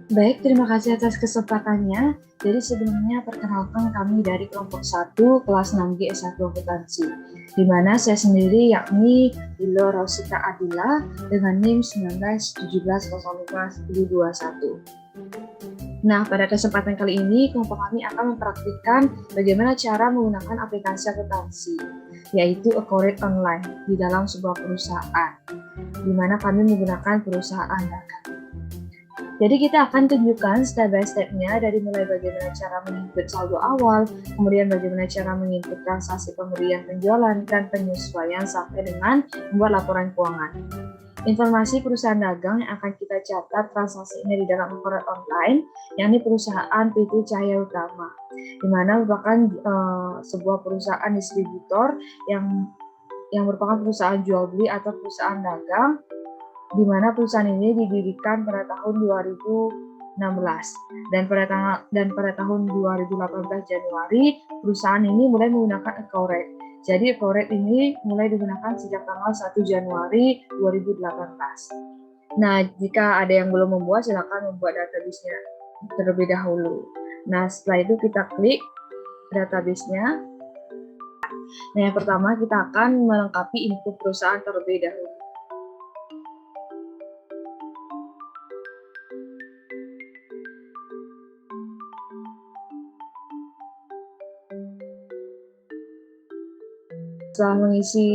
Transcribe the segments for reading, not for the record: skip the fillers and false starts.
Baik, terima kasih atas kesempatannya. Jadi sebelumnya perkenalkan kami dari kelompok 1 kelas 6G S1 Akuntansi, di mana saya sendiri yakni Dilo Rosita Adila dengan NIM 1917051021. Nah, pada kesempatan kali ini kelompok kami akan mempraktikkan bagaimana cara menggunakan aplikasi akuntansi, yaitu Accourait Online di dalam sebuah perusahaan, di mana kami menggunakan perusahaan dagang. Jadi kita akan tunjukkan step by step-nya dari mulai bagaimana cara menginput saldo awal, kemudian bagaimana cara menginput transaksi pembelian penjualan, dan penyesuaian sampai dengan membuat laporan keuangan. Informasi perusahaan dagang yang akan kita catat transaksinya di dalam Accourait Online, yakni perusahaan PT Cahaya Utama, di mana merupakan sebuah perusahaan distributor yang merupakan perusahaan jual beli atau perusahaan dagang, di mana perusahaan ini didirikan pada tahun 2016 dan pada tahun 2018 Januari perusahaan ini mulai menggunakan Accourait. Jadi Accourait ini mulai digunakan sejak tanggal 1 Januari 2018. Nah, jika ada yang belum membuat, silakan membuat database-nya terlebih dahulu. Nah, setelah itu kita klik database-nya. Nah, yang pertama kita akan melengkapi info perusahaan terlebih dahulu. Setelah mengisi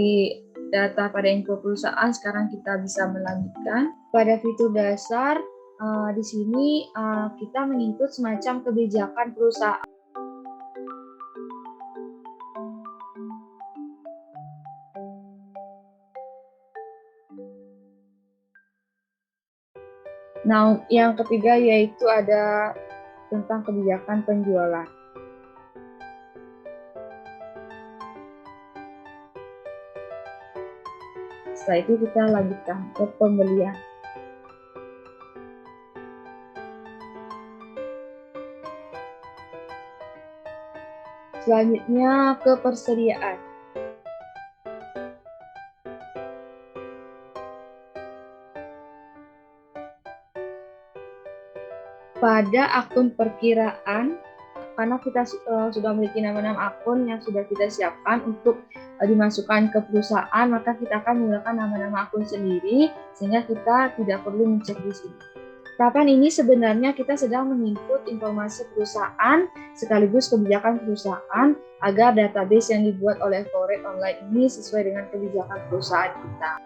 data pada info perusahaan, sekarang kita bisa melanjutkan. Pada fitur dasar, di sini kita menginput semacam kebijakan perusahaan. Nah, yang ketiga yaitu ada tentang kebijakan penjualan. Setelah itu kita lanjutkan ke pembelian. Selanjutnya ke persediaan. Pada akun perkiraan, karena kita sudah memiliki nama-nama akun yang sudah kita siapkan untuk dimasukkan ke perusahaan, maka kita akan menggunakan nama-nama akun sendiri sehingga kita tidak perlu mencek di sini. Tahapan ini sebenarnya kita sedang menginput informasi perusahaan sekaligus kebijakan perusahaan agar database yang dibuat oleh Accourait Online ini sesuai dengan kebijakan perusahaan kita.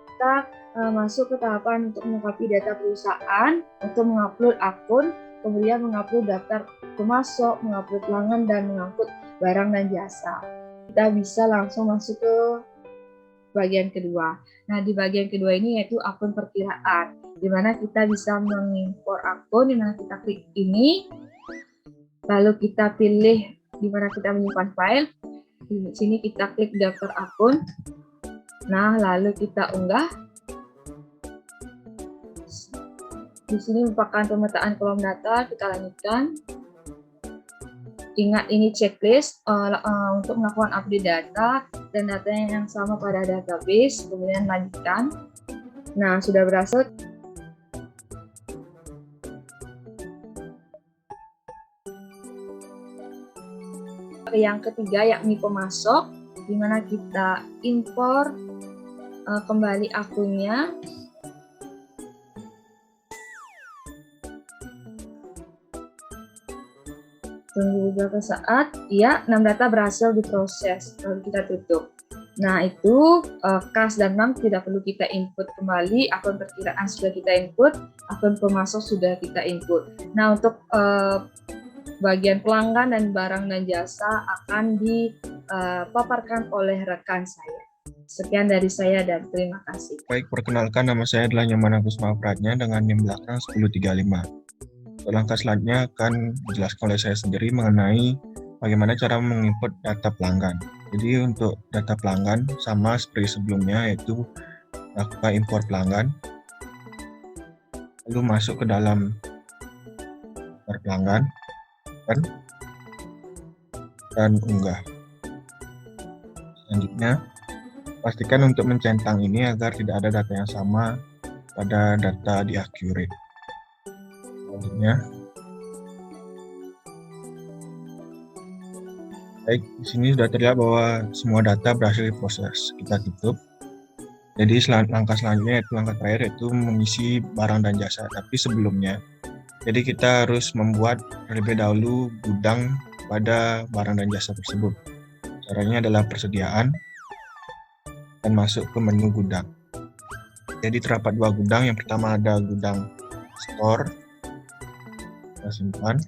Kita masuk ke tahapan untuk melengkapi data perusahaan, untuk mengupload akun, kemudian mengupload daftar pemasok, mengupload pelanggan, dan mengangkut barang dan jasa. Kita bisa langsung masuk ke bagian kedua. Nah, di bagian kedua ini yaitu akun perkiraan, di mana kita bisa mengimpor akun, di mana kita klik ini, lalu kita pilih di mana kita menyimpan file. Di sini kita klik daftar akun. Nah, lalu kita unggah. Di sini merupakan pemetaan kolom data, kita lanjutkan. Ingat ini checklist untuk melakukan update data dan data yang sama pada database, kemudian lanjutkan. Nah, sudah berhasil. Yang ketiga yakni pemasok, di mana kita impor kembali akunnya. Tunggu beberapa saat, ya, 6 data berhasil diproses, lalu kita tutup. Nah, itu kas dan bank tidak perlu kita input kembali, akun perkiraan sudah kita input, akun pemasok sudah kita input. Nah, untuk bagian pelanggan dan barang dan jasa akan dipaparkan oleh rekan saya. Sekian dari saya dan terima kasih. Baik, perkenalkan, nama saya adalah Nyoman Agus Mahapradnya dengan NIM belakang 1035. Langkah selanjutnya akan dijelaskan oleh saya sendiri mengenai bagaimana cara menginput data pelanggan. Jadi untuk data pelanggan sama seperti sebelumnya, yaitu lakukan impor pelanggan, lalu masuk ke dalam daftar pelanggan dan unggah. Selanjutnya, pastikan untuk mencentang ini agar tidak ada data yang sama pada data di accurate. Selanjutnya, baik, di sini sudah terlihat bahwa semua data berhasil diproses. Kita tutup. Jadi langkah selanjutnya yaitu langkah terakhir yaitu mengisi barang dan jasa. Tapi sebelumnya, jadi kita harus membuat terlebih dahulu gudang pada barang dan jasa tersebut. Caranya adalah persediaan dan masuk ke menu gudang. Jadi terdapat dua gudang. Yang pertama ada gudang store, kita simpan.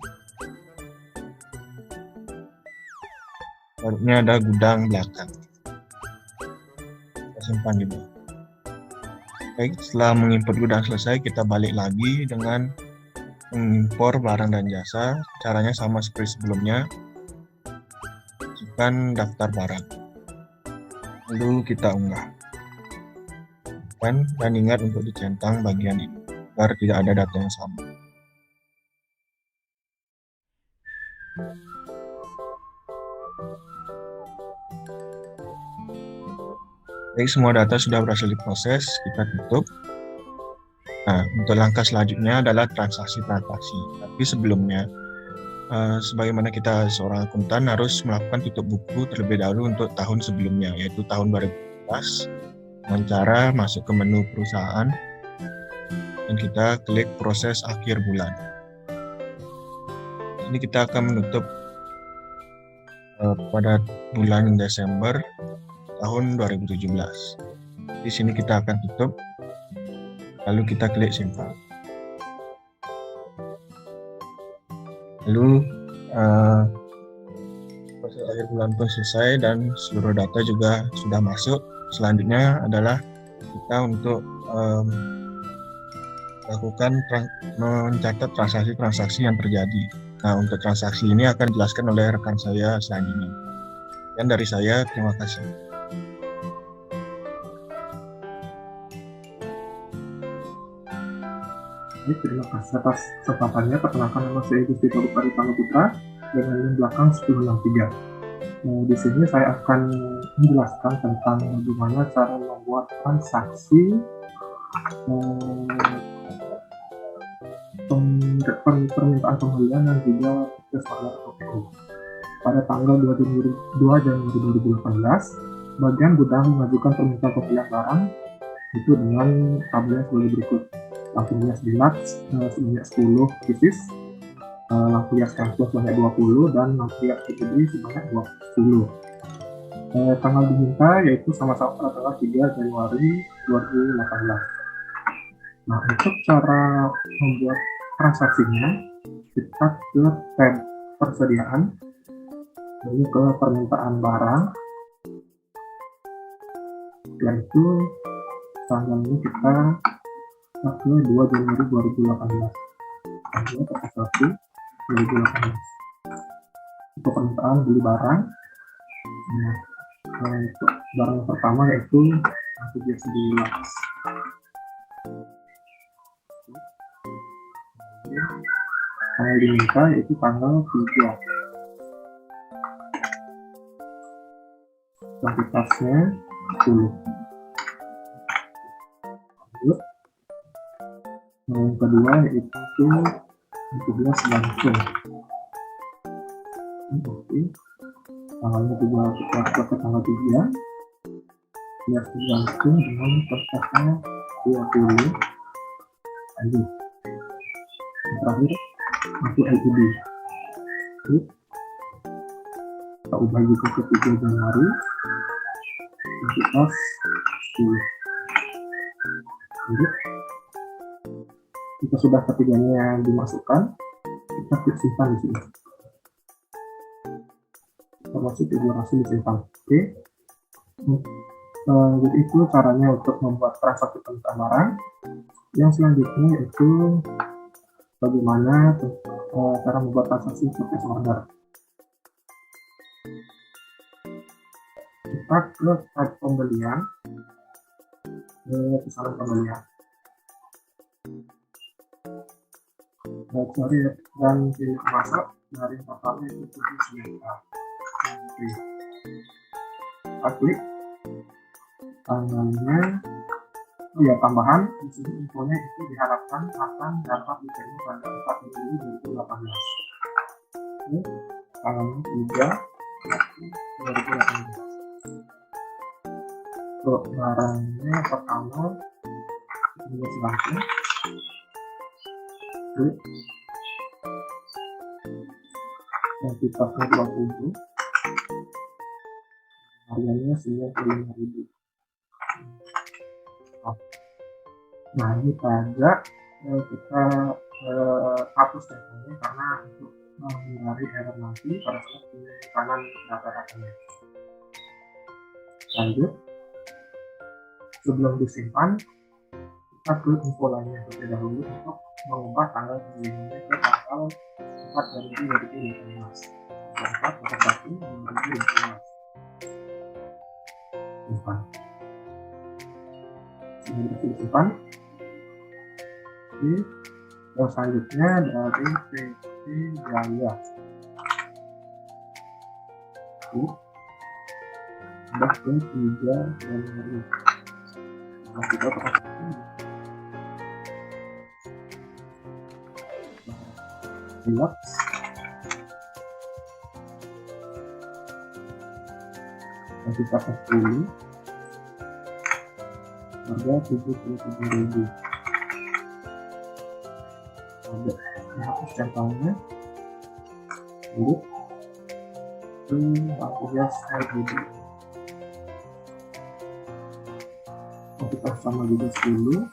Selanjutnya ada gudang belakang, kita simpan juga. Baik, setelah mengimport gudang selesai, kita balik lagi dengan mengimpor barang dan jasa. Caranya sama seperti sebelumnya. Masukkan daftar barang, lalu kita unggah. Dan ingat untuk dicentang bagian ini agar tidak ada data yang sama. Baik, semua data sudah berhasil diproses, kita tutup. Nah, untuk langkah selanjutnya adalah transaksi-transaksi. Tapi sebelumnya, sebagaimana kita seorang akuntan harus melakukan tutup buku terlebih dahulu untuk tahun sebelumnya, yaitu tahun 2017, dengan cara masuk ke menu perusahaan dan kita klik proses akhir bulan. Ini kita akan menutup pada bulan Desember tahun 2017. Di sini kita akan tutup, lalu kita klik simpan. Lalu proses akhir bulan pun selesai dan seluruh data juga sudah masuk. Selanjutnya adalah kita untuk lakukan mencatat transaksi-transaksi yang terjadi. Nah, untuk transaksi ini akan dijelaskan oleh rekan saya selanjutnya. Dan dari saya, terima kasih. Terima kasih atas kesempatannya. Perkenalkan, nama saya Gusti Tauhid Aritano Putra dengan NIM belakang 1063. Di sini saya akan menjelaskan tentang bagaimana cara membuat transaksi permintaan pembelian dan juga purchase order atau PO. Pada tanggal 2 Januari 2018, bagian gudang mengajukan permintaan pembelian barang itu dengan tabelnya sebagai berikut. Lampu hias deluxe sebanyak 10 pieces, lampu hias cancel sebanyak 20, dan lampu hias PTB sebanyak 20. Tanggal diminta yaitu sama-sama pada tanggal 3 Januari 2018. Nah, untuk cara membuat transaksinya, kita ke tab persediaan, lalu ke permintaan barang. Setelah itu, tanggalnya kita ke 2 Januari 2018. Tanggal 1 2018. Untuk permintaan beli barang, untuk barang yang pertama yaitu lampu hias deluxe. Tanggal diminta yaitu tanggal 3. Kuantitasnya 10. Lalu yang kedua yaitu lampu hias langsung. Oke. Tanggalnya juga kita ke tanggal 3. Hias langsung dengan kuantitasnya 20. Lanjut. Terakhir untuk LED. Kita ubah juga ke 3 Januari kuantitas 10. Lanjut. Jika sudah ketiganya dimasukkan, kita klik simpan di sini. Informasi tujuan hasil disimpan. Oke. Jadi itu caranya untuk membuat transaksi permintaan barang. Yang selanjutnya yaitu bagaimana cara membuat transaksi purchase order. Kita ke tab pembelian, kisaran pembelian. Cari dan pilih masak dari totalnya itu 7 juta. Kita klik tanggalnya Oh ya, tambahan di sini infonya itu diharapkan akan dapat diterima pada 4 Juli 2018. Oke, halaman 3 2018. Untuk barangnya pertama ini langsung. Oke. Kuantitasnya 20. Harganya 95.000. Nah, ini saja kita hapus datanya karena untuk menghindari error nanti pada saat penyimpanan data-datanya. Lanjut, sebelum disimpan, kita ke info lainnya terlebih dahulu untuk mengubah tanggal pengirimannya ke tanggal 4 Januari 2015. 4 2015. Simpan. Ini disimpan. Oke. Yang selanjutnya dari PT Jaya. Oke. Sudah ke 3 Januari. Nah, kita perhatikan. Lihat. Dan kita tes dulu. Harga 77.000. Ada dihapus centangnya. Lalu ke lampu hias LED. Kita sama juga dulu.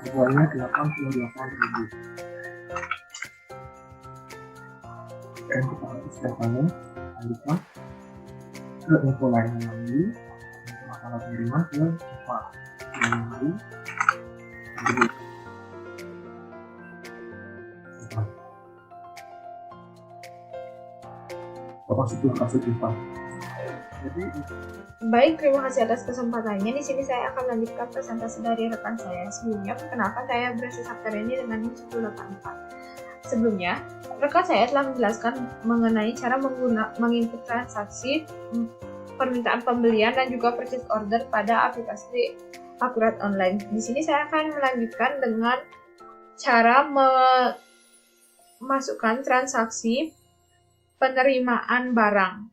Harganya 88.000. Dan kita hapus centangnya. Lanjutkan ke info lainnya lagi. Masalah pengiriman ke 4 Januari 2015. Itu kasih simpan. Jadi Baik, terima kasih atas kesempatannya. Di sini saya akan lanjutkan presentasi dari rekan saya. Sebelumnya, kenapa saya berhasil software ini dengan NIM 1084. Sebelumnya, rekan saya telah menjelaskan mengenai cara menginput transaksi, permintaan pembelian, dan juga purchase order pada aplikasi Akurat Online. Di sini saya akan melanjutkan dengan cara memasukkan transaksi penerimaan barang.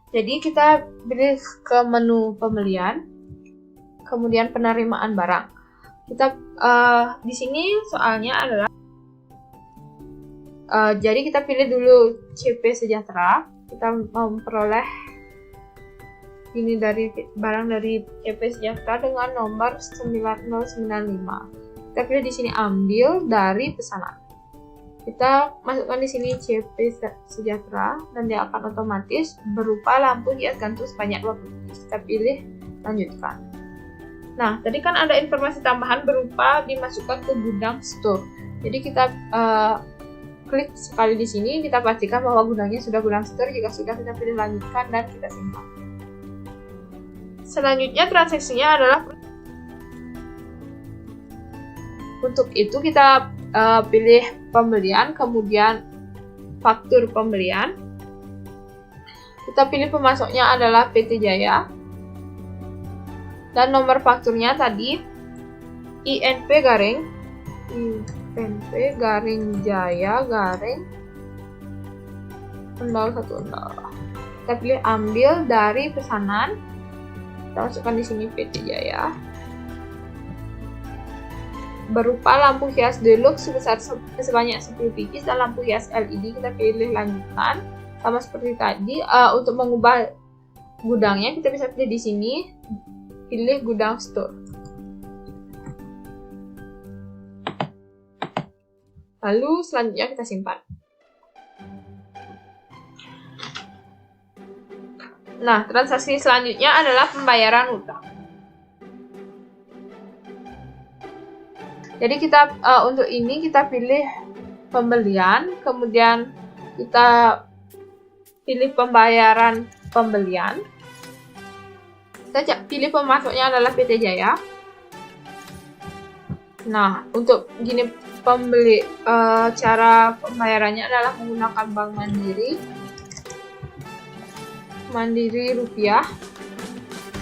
Jadi kita pilih ke menu pembelian, kemudian penerimaan barang. Kita di sini soalnya adalah jadi kita pilih dulu CP Sejahtera. Kita memperoleh ini dari barang dari CP Sejahtera dengan nomor 9095. Kita pilih di sini ambil dari pesanan. Kita masukkan di sini CP Sejahtera dan dia akan otomatis berupa lampu hias gantung sebanyak 20 piece. Kita pilih lanjutkan. Nah, tadi kan ada informasi tambahan berupa dimasukkan ke gudang store. Jadi kita klik sekali di sini, kita pastikan bahwa gudangnya sudah gudang store. Jika sudah, kita pilih lanjutkan dan kita simpan. Selanjutnya transaksinya adalah untuk itu kita pilih pembelian, kemudian faktur pembelian. Kita pilih pemasoknya adalah PT Jaya dan nomor fakturnya tadi INP garing Jaya garing 010. Kita pilih ambil dari pesanan. Kita masukkan di sini PT Jaya. Berupa lampu hias deluxe sebanyak 10 pieces dan lampu hias LED. Kita pilih lanjutkan sama seperti tadi. Untuk mengubah gudangnya kita bisa pilih di sini, pilih gudang store. Lalu selanjutnya kita simpan. Nah, transaksi selanjutnya adalah pembayaran hutang. Jadi kita untuk ini kita pilih pembelian, kemudian kita pilih pembayaran pembelian. Kita pilih pemasoknya adalah PT Jaya. Nah, untuk gini cara pembayarannya adalah menggunakan Bank Mandiri Rupiah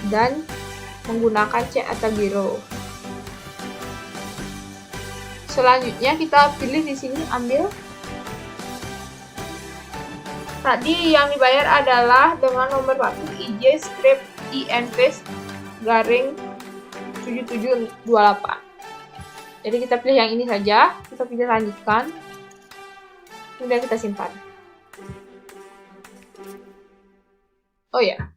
dan menggunakan cek atau giro. selanjutnya kita pilih di sini, ambil. Tadi yang dibayar adalah dengan nomor faktur IJ strip INV garing 7728. Jadi kita pilih yang ini saja, kita pilih lanjutkan, kemudian kita simpan. Oh ya,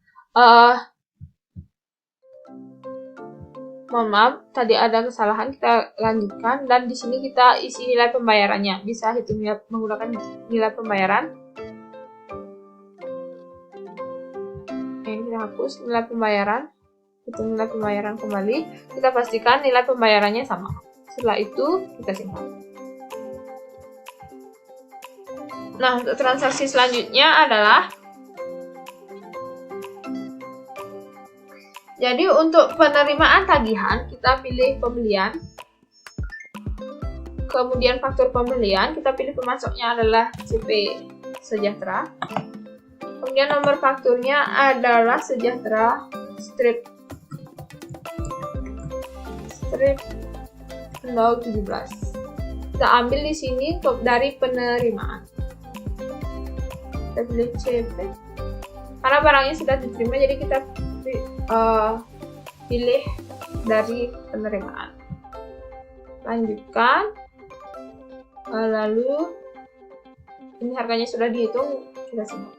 mohon maaf, tadi ada kesalahan, kita lanjutkan, dan di sini kita isi nilai pembayarannya. Bisa hitung menggunakan nilai pembayaran. Ini kita hapus nilai pembayaran, hitung nilai pembayaran kembali. Kita pastikan nilai pembayarannya sama. Setelah itu kita simpan. Nah, untuk transaksi selanjutnya adalah, jadi untuk penerimaan tagihan, kita pilih pembelian. Kemudian faktur pembelian, kita pilih pemasoknya adalah CP Sejahtera. Kemudian nomor fakturnya adalah Sejahtera strip 017. Kita ambil di sini dari penerimaan. Kita pilih CP. Karena barangnya sudah diterima, jadi kita pilih dari penerimaan. Lanjutkan. Lalu ini harganya sudah dihitung, sudah simpan.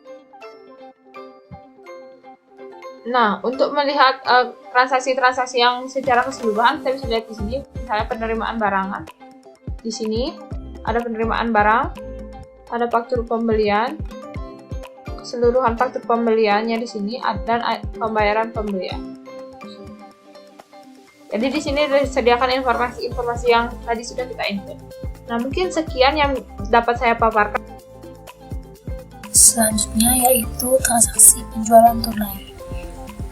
Nah, untuk melihat transaksi-transaksi yang secara keseluruhan, kita bisa lihat di sini, misalnya penerimaan barangan. Di sini ada penerimaan barang, ada faktur pembelian, keseluruhan faktur pembeliannya di sini, dan pembayaran pembelian. Jadi di sini disediakan informasi-informasi yang tadi sudah kita input. Nah, mungkin sekian yang dapat saya paparkan. Selanjutnya yaitu transaksi penjualan tunai.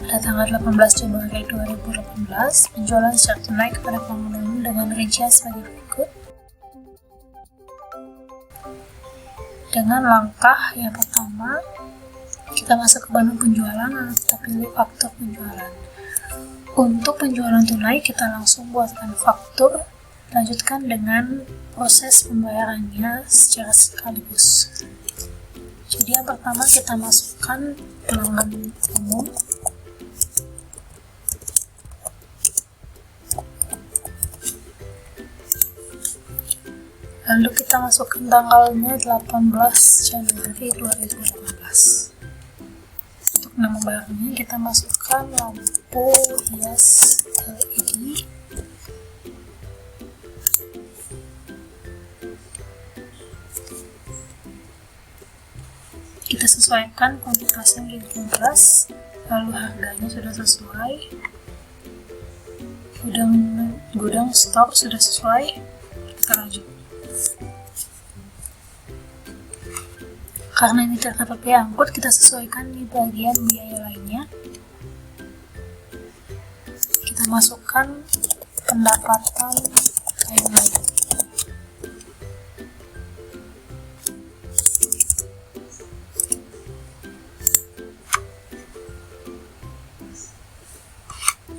Pada tanggal 18 Januari 2018, penjualan secara tunai kepada pengguna dengan rincian sebagai berikut. Dengan langkah yang pertama, kita masuk ke menu penjualan lalu kita pilih faktur penjualan. Untuk penjualan tunai, kita langsung buatkan faktur, lanjutkan dengan proses pembayarannya secara sekaligus. Jadi yang pertama kita masukkan pelanggan umum. Lalu kita masukkan tanggalnya 18 Januari 2018. Untuk nama barangnya kita masukkan lampu hias LED. Kita sesuaikan kuantitasnya di beras, lalu harganya sudah sesuai, gudang stok sudah sesuai, kita lanjut. Karena ini terdapat biaya angkut, kita sesuaikan di bagian biaya lainnya. Kita masukkan pendapatan yang lain.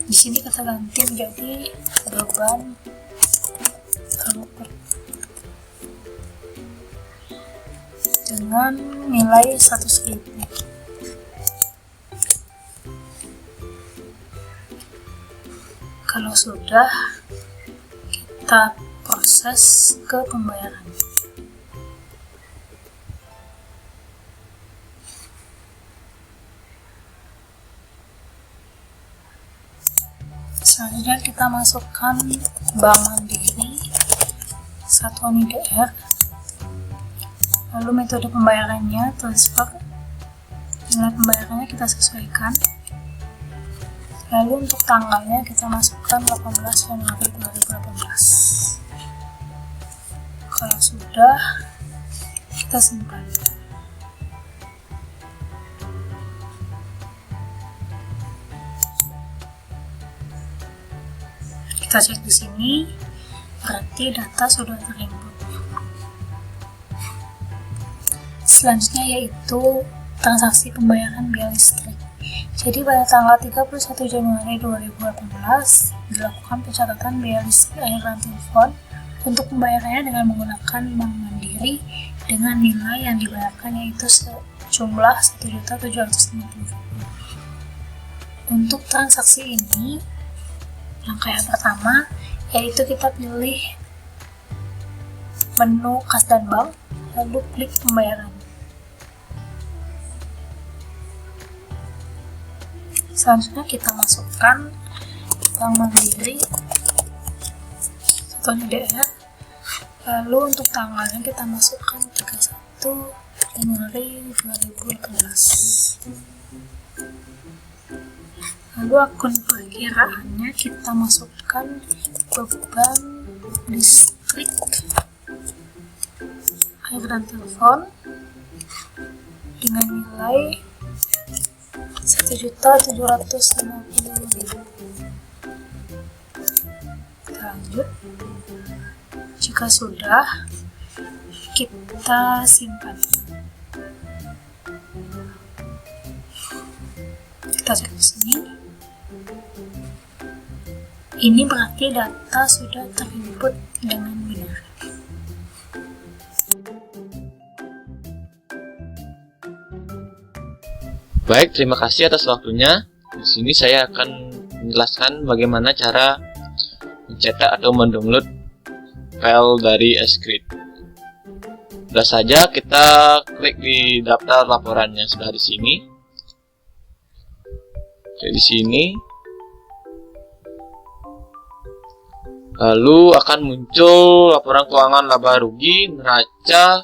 Di sini kita ganti menjadi beban angkut dengan nilai 100.000. Kalau sudah, kita proses ke pembayaran. Selanjutnya kita masukkan Bank Mandiri, Satuan IDR, lalu metode pembayarannya transfer, nilai pembayarannya kita sesuaikan, lalu untuk tanggalnya kita masukkan 18 Januari 2018. Kalau sudah, kita simpan. Kita cek di sini, berarti data sudah terinput. Selanjutnya yaitu transaksi pembayaran biaya listrik. Jadi pada tanggal 31 Januari 2018 dilakukan pencatatan biaya listrik air dan telepon Untuk pembayarannya dengan menggunakan Bank Mandiri dengan nilai yang dibayarkan yaitu sejumlah Rp1.750.000. Untuk transaksi ini, langkah yang pertama yaitu kita pilih menu kas dan bank, lalu klik pembayaran. Selanjutnya kita masukkan Bank Mandiri, contohnya DR. Lalu untuk tanggalnya kita masukkan 31 Januari 2018. Lalu akun perkiraannya kita masukkan beban listrik, air dan telepon dengan nilai Rp1.750.000. Kita lanjut. Jika sudah, kita simpan. Kita cek di sini. Ini berarti data sudah terinput dengan benar. Baik, terima kasih atas waktunya. Di sini saya akan menjelaskan bagaimana cara mencetak atau mendownload file dari Escrit. Sudah saja kita klik di daftar laporan yang sudah di sini. Klik di sini. Lalu akan muncul laporan keuangan laba rugi, neraca,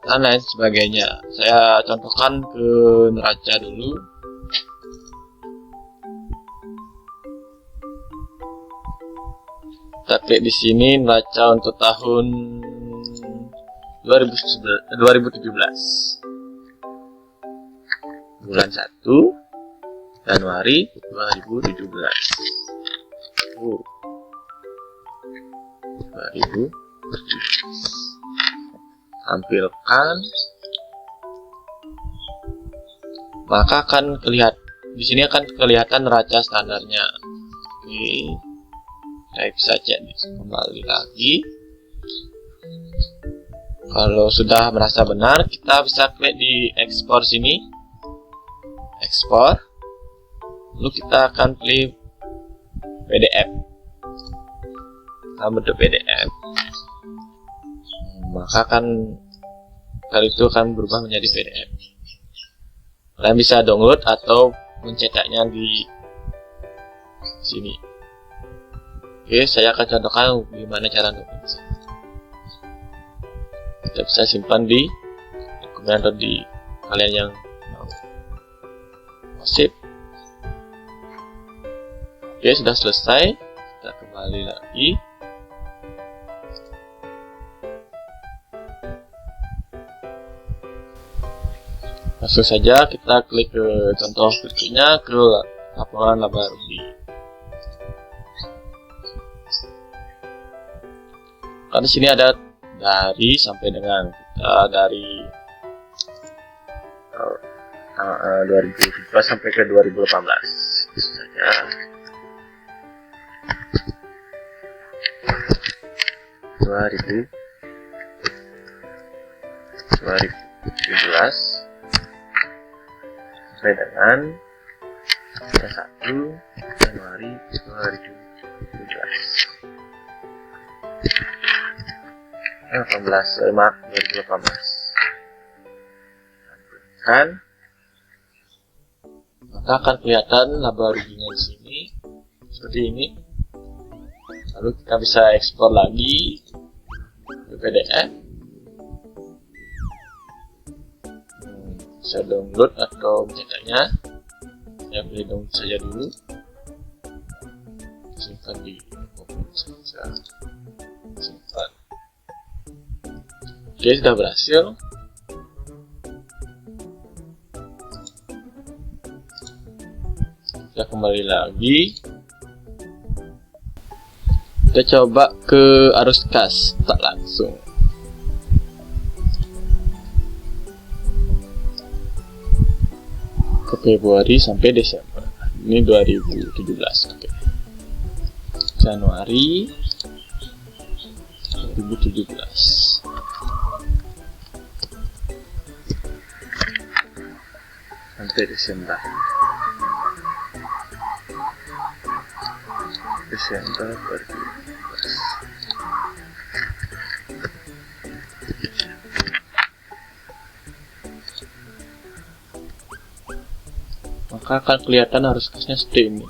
dan lain sebagainya. Saya contohkan ke neraca dulu. Kita klik di sini neraca untuk tahun 2017, bulan 1 Januari 2017. 2017. Tampilkan, maka akan kelihatan di sini akan kelihatan neraca standarnya. Oke, saya bisa cek kembali lagi. Kalau sudah merasa benar, kita bisa klik di ekspor sini, ekspor. Lalu kita akan pilih PDF, dalam bentuk PDF. Maka file itu akan berubah menjadi PDF. Kalian bisa download atau mencetaknya di sini. Oke, saya akan contohkan gimana cara download. Kita bisa simpan di dokumen atau di kalian yang mau. Sip. Oke, sudah selesai. Kita kembali lagi. Langsung saja kita klik ke contoh berikutnya, ke laporan laba rugi. Karena di sini ada dari sampai dengan kita dari 2017 sampai ke 2018. Bisa saja. Dua 2017 sampai dengan 1 Januari 2017. 2018. Kan, maka akan kelihatan laba ruginya di sini seperti ini. Lalu kita bisa ekspor lagi ke PDF. Bisa download atau mencetaknya. Saya pilih download saja dulu. Simpan di komputer saja. Simpan. Oke, sudah berhasil. Kita kembali lagi. Kita coba ke arus kas, tak langsung. Ke Februari sampai Desember. Ini 2017. Oke. Januari 2017. Sampai Desember 2017. Maka akan kelihatan arus kasnya seperti ini.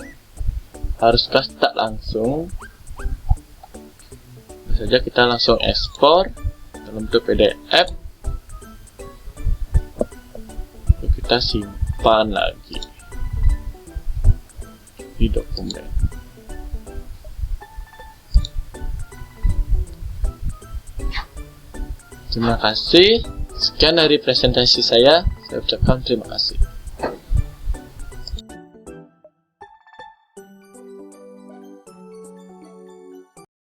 Arus kas tak langsung, bisa saja kita langsung ekspor dalam bentuk PDF, lalu kita simpan lagi di dokumen. Terima kasih. Sekian dari presentasi saya. Saya ucapkan terima kasih.